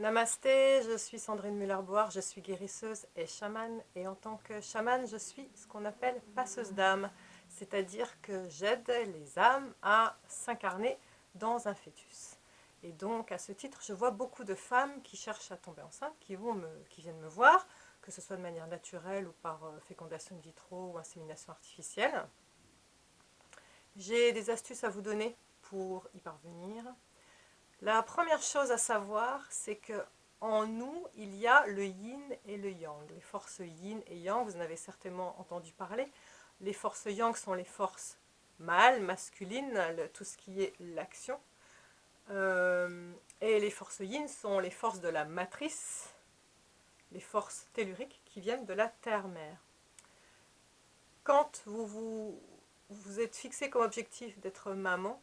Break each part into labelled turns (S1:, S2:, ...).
S1: Namasté, je suis Sandrine Muller-Boire, je suis guérisseuse et chamane, et en tant que chamane, je suis ce qu'on appelle passeuse d'âme, c'est-à-dire que j'aide les âmes à s'incarner dans un fœtus. Et donc, à ce titre, je vois beaucoup de femmes qui cherchent à tomber enceintes, qui viennent me voir, que ce soit de manière naturelle ou par fécondation in vitro ou insémination artificielle. J'ai des astuces à vous donner pour y parvenir. La première chose à savoir, c'est que en nous, il y a le yin et le yang. Les forces yin et yang, vous en avez certainement entendu parler. Les forces yang sont les forces mâles, masculines, tout ce qui est l'action. Et les forces yin sont les forces de la matrice, les forces telluriques qui viennent de la terre-mère. Quand vous êtes fixé comme objectif d'être maman,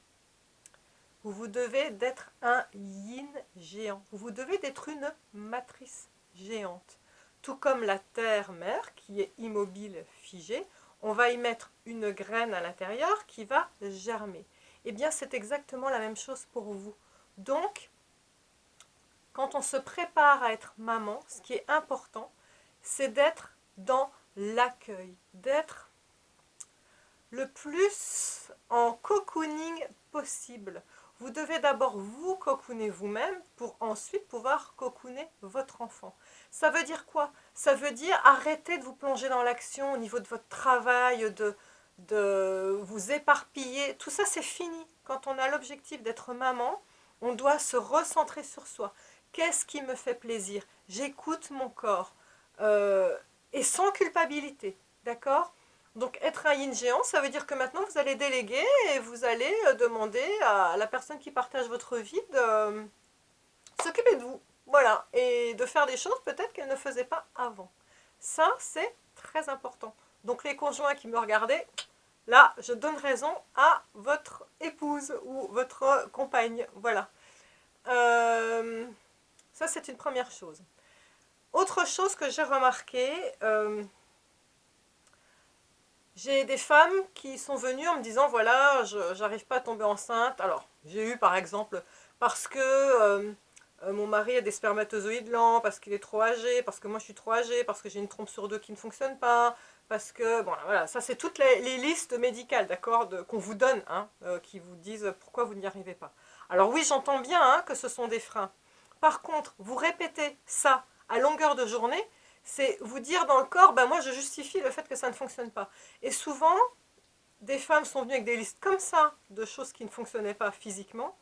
S1: vous devez d'être un yin géant. Vous devez d'être une matrice géante. Tout comme la terre-mère qui est immobile, figée, on va y mettre une graine à l'intérieur qui va germer. Eh bien, c'est exactement la même chose pour vous. Donc, quand on se prépare à être maman, ce qui est important, c'est d'être dans l'accueil, d'être le plus en cocooning possible. Vous devez d'abord vous cocooner vous-même pour ensuite pouvoir cocooner votre enfant. Ça veut dire quoi? Ça veut dire arrêter de vous plonger dans l'action au niveau de votre travail, de vous éparpiller. Tout ça, c'est fini. Quand on a l'objectif d'être maman, on doit se recentrer sur soi. Qu'est-ce qui me fait plaisir? J'écoute mon corps. Et sans culpabilité. D'accord? Donc être un yin géant, ça veut dire que maintenant vous allez déléguer et vous allez demander à la personne qui partage votre vie de s'occuper de vous. Voilà, et de faire des choses peut-être qu'elle ne faisait pas avant. Ça, c'est très important. Donc les conjoints qui me regardaient, là, je donne raison à votre épouse ou votre compagne. Voilà. Ça, c'est une première chose. Autre chose que j'ai remarqué, j'ai des femmes qui sont venues en me disant voilà, je n'arrive pas à tomber enceinte. Alors, j'ai eu par exemple parce que mon mari a des spermatozoïdes lents, parce qu'il est trop âgé, parce que moi je suis trop âgée, parce que j'ai une trompe sur deux qui ne fonctionne pas, parce que, bon voilà, ça c'est toutes les listes médicales, d'accord, qu'on vous donne, hein, qui vous disent pourquoi vous n'y arrivez pas. Alors oui, j'entends bien hein, que ce sont des freins. Par contre, vous répétez ça à longueur de journée, c'est vous dire dans le corps, ben moi je justifie le fait que ça ne fonctionne pas. Et souvent, des femmes sont venues avec des listes comme ça de choses qui ne fonctionnaient pas physiquement.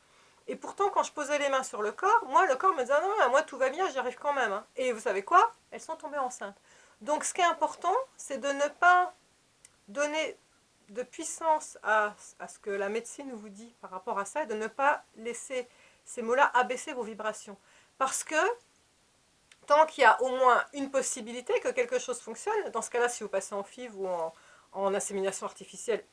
S1: Et pourtant, quand je posais les mains sur le corps, moi, le corps me disait, ah non, moi tout va bien, j'y arrive quand même. Hein. Et vous savez quoi? Elles sont tombées enceintes. Donc ce qui est important, c'est de ne pas donner de puissance à ce que la médecine vous dit par rapport à ça, et de ne pas laisser ces mots-là abaisser vos vibrations. Parce que tant qu'il y a au moins une possibilité que quelque chose fonctionne, dans ce cas-là, si vous passez en FIV ou en insémination artificielle,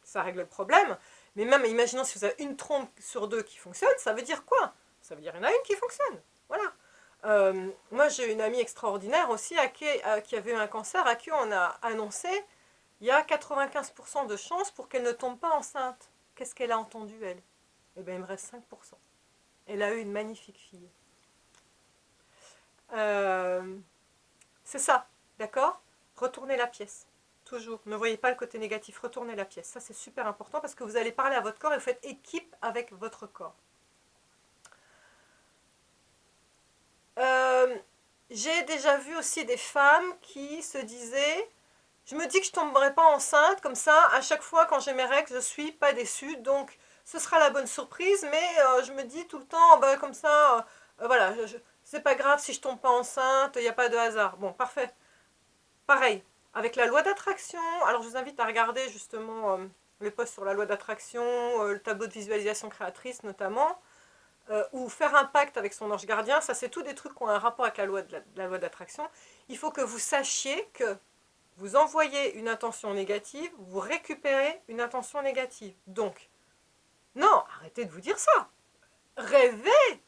S1: ça règle le problème. Mais même, imaginons si vous avez une trompe sur deux qui fonctionne, ça veut dire quoi? Ça veut dire qu'il y en a une qui fonctionne. Voilà. Moi, j'ai une amie extraordinaire aussi qui avait eu un cancer, à qui on a annoncé il y a 95% de chances pour qu'elle ne tombe pas enceinte. Qu'est-ce qu'elle a entendu, elle? Eh bien, il me reste 5%. Elle a eu une magnifique fille. C'est ça, d'accord? Retournez la pièce. Toujours. Ne voyez pas le côté négatif. Retournez la pièce. Ça, c'est super important parce que vous allez parler à votre corps et vous faites équipe avec votre corps. J'ai déjà vu aussi des femmes qui se disaient je me dis que je ne tomberai pas enceinte, comme ça, à chaque fois quand j'ai mes règles, je ne suis pas déçue. Donc, ce sera la bonne surprise, mais je me dis tout le temps, bah, comme ça, voilà, c'est pas grave si je tombe pas enceinte, il n'y a pas de hasard. Bon, parfait. Pareil, avec la loi d'attraction, alors je vous invite à regarder justement le post sur la loi d'attraction, le tableau de visualisation créatrice notamment, ou faire un pacte avec son ange gardien, ça c'est tous des trucs qui ont un rapport avec la loi d'attraction. Il faut que vous sachiez que vous envoyez une intention négative, vous récupérez une intention négative. Donc, non, arrêtez de vous dire ça. Rêvez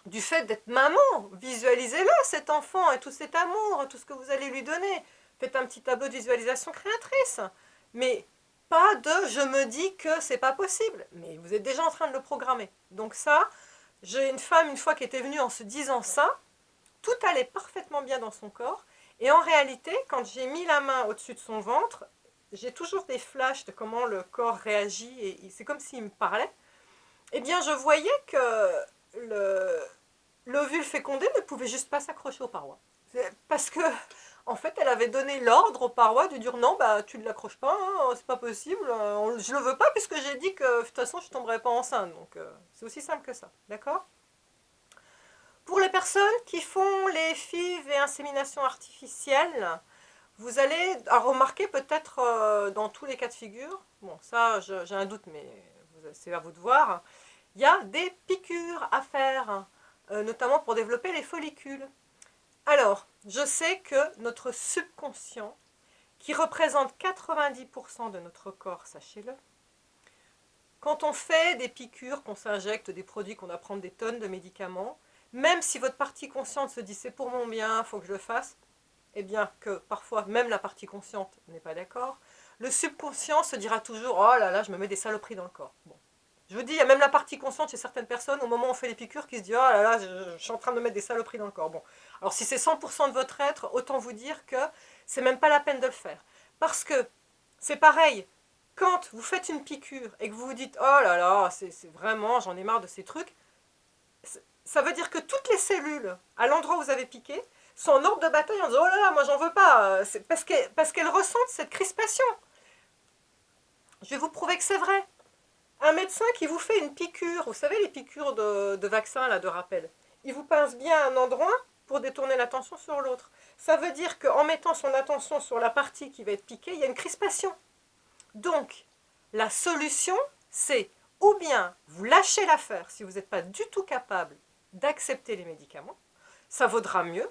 S1: du fait d'être maman, visualisez-le cet enfant et tout cet amour, tout ce que vous allez lui donner. Faites un petit tableau de visualisation créatrice. Mais pas de je me dis que c'est pas possible. Mais vous êtes déjà en train de le programmer. Donc ça, J'ai une femme, une fois, qui était venue en se disant ça, tout allait parfaitement bien dans son corps, et en réalité, quand j'ai mis la main au-dessus de son ventre, j'ai toujours des flashs de comment le corps réagit, et c'est comme s'il me parlait. Eh bien, je voyais que l'ovule fécondé ne pouvait juste pas s'accrocher aux parois. Parce que, en fait, elle avait donné l'ordre aux parois de dire non, bah tu ne l'accroches pas, hein, c'est pas possible, je le veux pas puisque j'ai dit que de toute façon je tomberais pas enceinte. Donc c'est aussi simple que ça, d'accord? Pour les personnes qui font les FIV et insémination artificielle, vous allez remarquer peut-être dans tous les cas de figure, bon ça j'ai un doute mais c'est à vous de voir, il y a des piqûres à faire, notamment pour développer les follicules. Alors, je sais que notre subconscient, qui représente 90% de notre corps, sachez-le, quand on fait des piqûres, qu'on s'injecte des produits, qu'on doit prendre des tonnes de médicaments, même si votre partie consciente se dit c'est pour mon bien, il faut que je le fasse, et bien que parfois même la partie consciente n'est pas d'accord, le subconscient se dira toujours oh là là, je me mets des saloperies dans le corps. Bon. Je vous dis, il y a même la partie consciente chez certaines personnes, au moment où on fait les piqûres, qui se dit oh là là, je suis en train de me mettre des saloperies dans le corps. Bon. Alors si c'est 100% de votre être, autant vous dire que c'est même pas la peine de le faire. Parce que c'est pareil, quand vous faites une piqûre et que vous vous dites oh là là, c'est vraiment, j'en ai marre de ces trucs, ça veut dire que toutes les cellules à l'endroit où vous avez piqué sont en ordre de bataille en disant oh là là, moi j'en veux pas, parce qu'elles ressentent cette crispation. Je vais vous prouver que c'est vrai. Un médecin qui vous fait une piqûre, vous savez les piqûres de vaccin, là, de rappel, il vous pince bien un endroit pour détourner l'attention sur l'autre. Ça veut dire qu'en mettant son attention sur la partie qui va être piquée, il y a une crispation. Donc, la solution, c'est ou bien vous lâchez l'affaire si vous n'êtes pas du tout capable d'accepter les médicaments, ça vaudra mieux,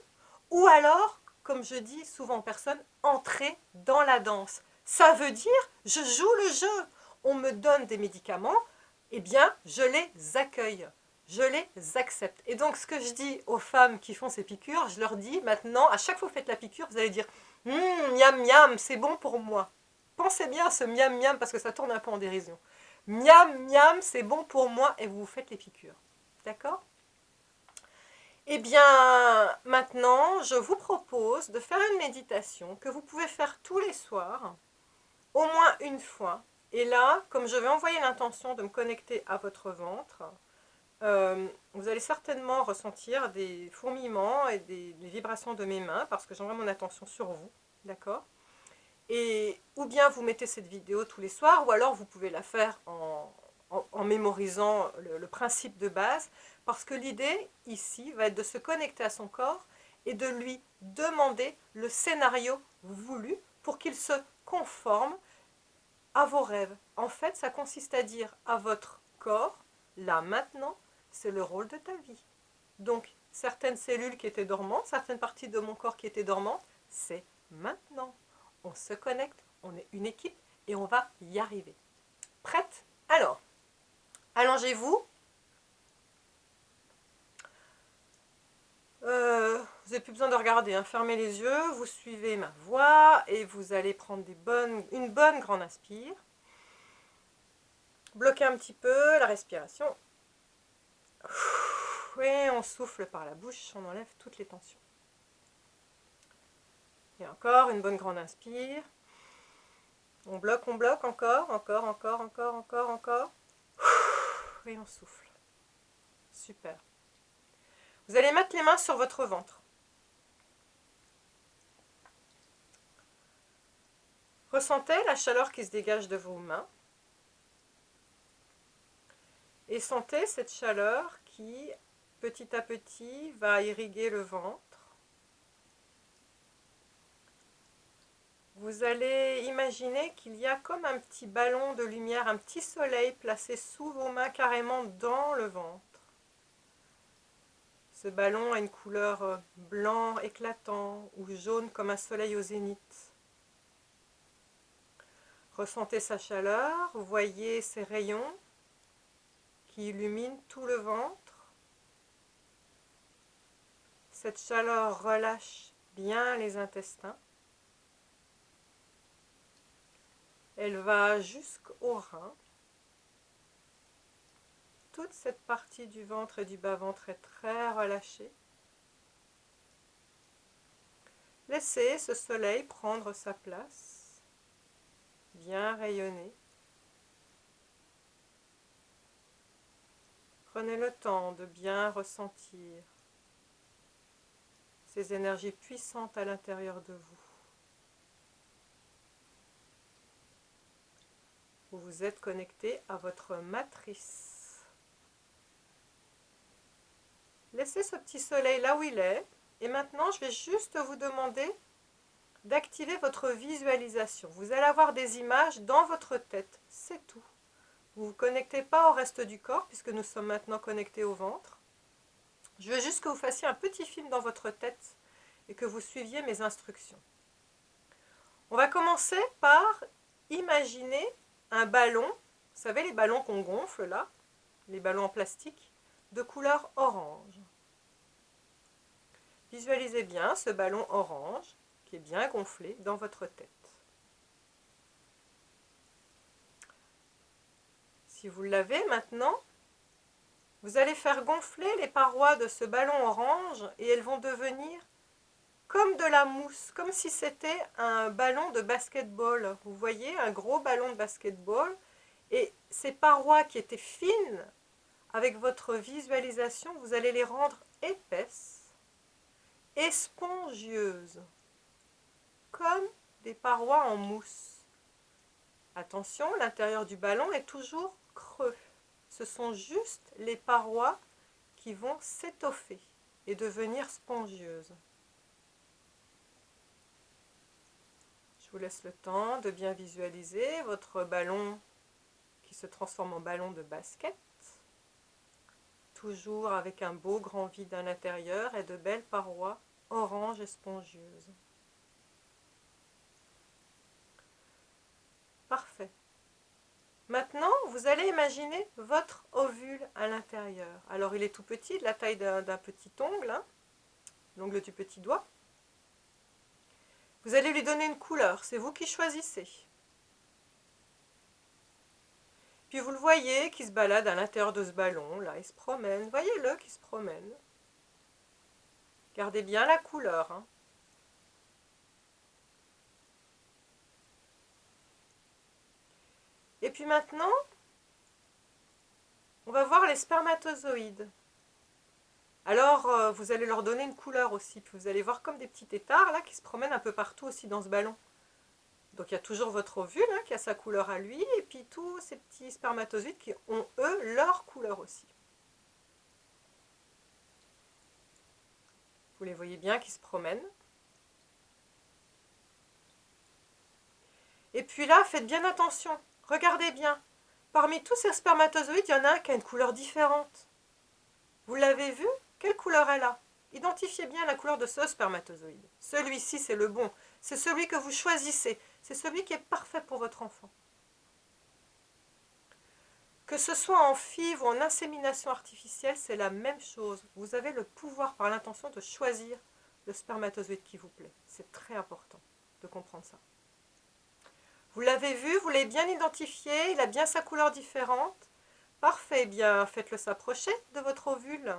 S1: ou alors, comme je dis souvent aux personnes, entrez dans la danse. Ça veut dire, je joue le jeu. On me donne des médicaments, eh bien, je les accueille. Je les accepte. Et donc, ce que je dis aux femmes qui font ces piqûres, je leur dis maintenant, à chaque fois que vous faites la piqûre, vous allez dire miam miam, c'est bon pour moi. Pensez bien à ce miam miam parce que ça tourne un peu en dérision. Miam miam, c'est bon pour moi et vous vous faites les piqûres. D'accord ? Eh bien, maintenant, je vous propose de faire une méditation que vous pouvez faire tous les soirs, au moins une fois. Et là, comme je vais envoyer l'intention de me connecter à votre ventre, vous allez certainement ressentir des fourmillements et des vibrations de mes mains parce que j'envoie mon attention sur vous, d'accord? Et ou bien vous mettez cette vidéo tous les soirs, ou alors vous pouvez la faire en mémorisant le principe de base, parce que l'idée ici va être de se connecter à son corps et de lui demander le scénario voulu pour qu'il se conforme à vos rêves. En fait, ça consiste à dire à votre corps, là maintenant, c'est le rôle de ta vie. Donc, certaines cellules qui étaient dormantes, certaines parties de mon corps qui étaient dormantes, c'est maintenant. On se connecte, on est une équipe et on va y arriver. Prête? Alors, allongez-vous. Vous n'avez plus besoin de regarder, hein. Fermez les yeux, vous suivez ma voix et vous allez prendre une bonne grande inspire. Bloquez un petit peu la respiration. Et on souffle par la bouche, on enlève toutes les tensions. Et encore une bonne grande inspire. On bloque encore, encore. Et on souffle. Super. Vous allez mettre les mains sur votre ventre. Ressentez la chaleur qui se dégage de vos mains. Et sentez cette chaleur qui, petit à petit, va irriguer le ventre. Vous allez imaginer qu'il y a comme un petit ballon de lumière, un petit soleil placé sous vos mains, carrément dans le ventre. Ce ballon a une couleur blanc éclatant ou jaune comme un soleil au zénith. Ressentez sa chaleur, voyez ses rayons qui illuminent tout le ventre. Cette chaleur relâche bien les intestins. Elle va jusqu'au rein. toute cette partie du ventre et du bas-ventre est très relâchée. Laissez ce soleil prendre sa place, bien rayonner. Prenez le temps de bien ressentir ces énergies puissantes à l'intérieur de vous. Vous vous êtes connecté à votre matrice. Laissez ce petit soleil là où il est. Et maintenant, je vais juste vous demander d'activer votre visualisation. Vous allez avoir des images dans votre tête, c'est tout. Vous ne vous connectez pas au reste du corps puisque nous sommes maintenant connectés au ventre. Je veux juste que vous fassiez un petit film dans votre tête et que vous suiviez mes instructions. On va commencer par imaginer un ballon, vous savez les ballons qu'on gonfle là, les ballons en plastique, de couleur orange. Visualisez bien ce ballon orange qui est bien gonflé dans votre tête. Si vous l'avez maintenant, vous allez faire gonfler les parois de ce ballon orange et elles vont devenir comme de la mousse, comme si c'était un ballon de basketball. Vous voyez, un gros ballon de basketball. Et ces parois qui étaient fines, avec votre visualisation, vous allez les rendre épaisses et spongieuses, comme des parois en mousse. Attention, l'intérieur du ballon est toujours creux. Ce sont juste les parois qui vont s'étoffer et devenir spongieuses. Je vous laisse le temps de bien visualiser votre ballon qui se transforme en ballon de basket, toujours avec un beau grand vide à l'intérieur et de belles parois orange et spongieuses. Parfait. Maintenant, vous allez imaginer votre ovule à l'intérieur. Alors, il est tout petit, de la taille d'un petit ongle, hein, l'ongle du petit doigt. Vous allez lui donner une couleur, c'est vous qui choisissez. Puis vous le voyez qui se balade à l'intérieur de ce ballon, là, il se promène. Voyez-le qui se promène. Gardez bien la couleur, hein. Et puis maintenant, on va voir les spermatozoïdes. Alors, vous allez leur donner une couleur aussi. Puis vous allez voir comme des petits têtards là qui se promènent un peu partout aussi dans ce ballon. Donc il y a toujours votre ovule hein, qui a sa couleur à lui. Et puis tous ces petits spermatozoïdes qui ont eux leur couleur aussi. Vous les voyez bien qui se promènent. Et puis là, faites bien attention. Regardez bien. Parmi tous ces spermatozoïdes, il y en a un qui a une couleur différente. Vous l'avez vu? Quelle couleur elle a? Identifiez bien la couleur de ce spermatozoïde. Celui-ci, c'est le bon. C'est celui que vous choisissez. C'est celui qui est parfait pour votre enfant. Que ce soit en FIV ou en insémination artificielle, c'est la même chose. Vous avez le pouvoir par l'intention de choisir le spermatozoïde qui vous plaît. C'est très important de comprendre ça. Vous l'avez vu, vous l'avez bien identifié, il a bien sa couleur différente. Parfait, eh bien faites-le s'approcher de votre ovule.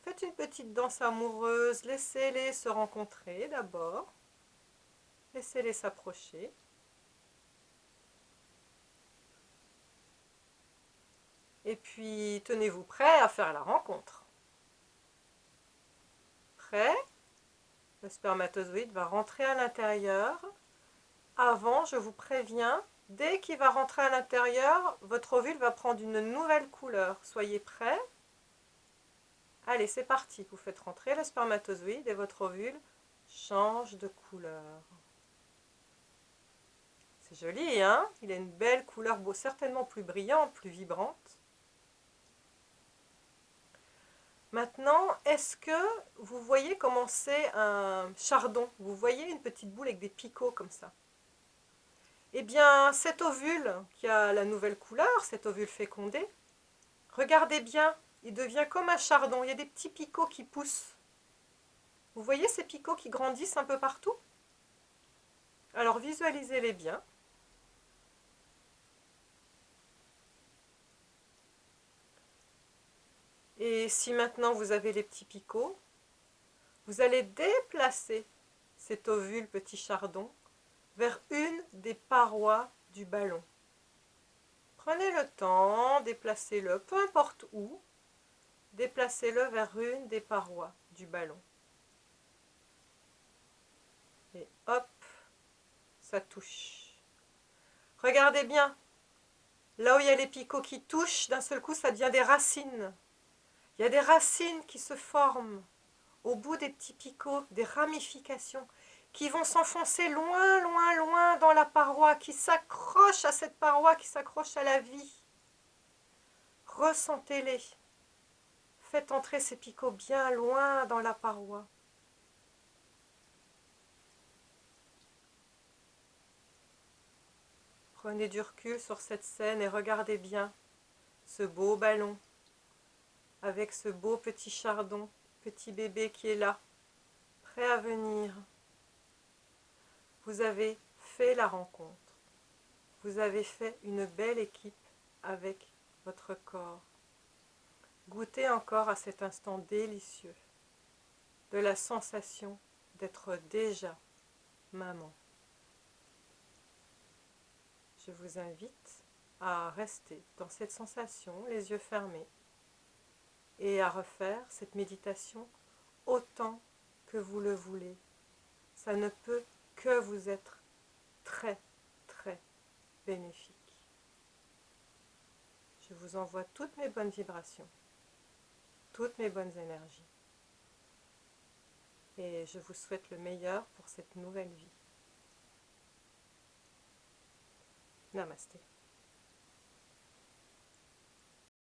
S1: Faites une petite danse amoureuse, laissez-les se rencontrer d'abord. Laissez-les s'approcher. Et puis tenez-vous prêt à faire la rencontre. Prêt? Le spermatozoïde va rentrer à l'intérieur. Avant, je vous préviens, dès qu'il va rentrer à l'intérieur, votre ovule va prendre une nouvelle couleur. Soyez prêts. Allez, c'est parti. Vous faites rentrer le spermatozoïde et votre ovule change de couleur. C'est joli, hein? Il a une belle couleur, certainement plus brillante, plus vibrante. Maintenant, est-ce que vous voyez comment c'est un chardon? Vous voyez une petite boule avec des picots comme ça? Eh bien, cet ovule qui a la nouvelle couleur, cet ovule fécondé, regardez bien, il devient comme un chardon. Il y a des petits picots qui poussent. Vous voyez ces picots qui grandissent un peu partout? Alors visualisez-les bien. Et si maintenant vous avez les petits picots, vous allez déplacer cet ovule petit chardon vers une des parois du ballon. Prenez le temps, déplacez-le, peu importe où, déplacez-le vers une des parois du ballon. Et hop, ça touche. Regardez bien, là où il y a les picots qui touchent, d'un seul coup, ça devient des racines. Il y a des racines qui se forment au bout des petits picots, des ramifications qui vont s'enfoncer loin, loin, loin dans la paroi, qui s'accrochent à cette paroi, qui s'accrochent à la vie. Ressentez-les. Faites entrer ces picots bien loin dans la paroi. Prenez du recul sur cette scène et regardez bien ce beau ballon avec ce beau petit chardon, petit bébé qui est là, prêt à venir. Vous avez fait la rencontre. Vous avez fait une belle équipe avec votre corps. Goûtez encore à cet instant délicieux de la sensation d'être déjà maman. Je vous invite à rester dans cette sensation, les yeux fermés, et à refaire cette méditation autant que vous le voulez. Ça ne peut que vous être très, très bénéfique. Je vous envoie toutes mes bonnes vibrations, toutes mes bonnes énergies. Et je vous souhaite le meilleur pour cette nouvelle vie. Namasté.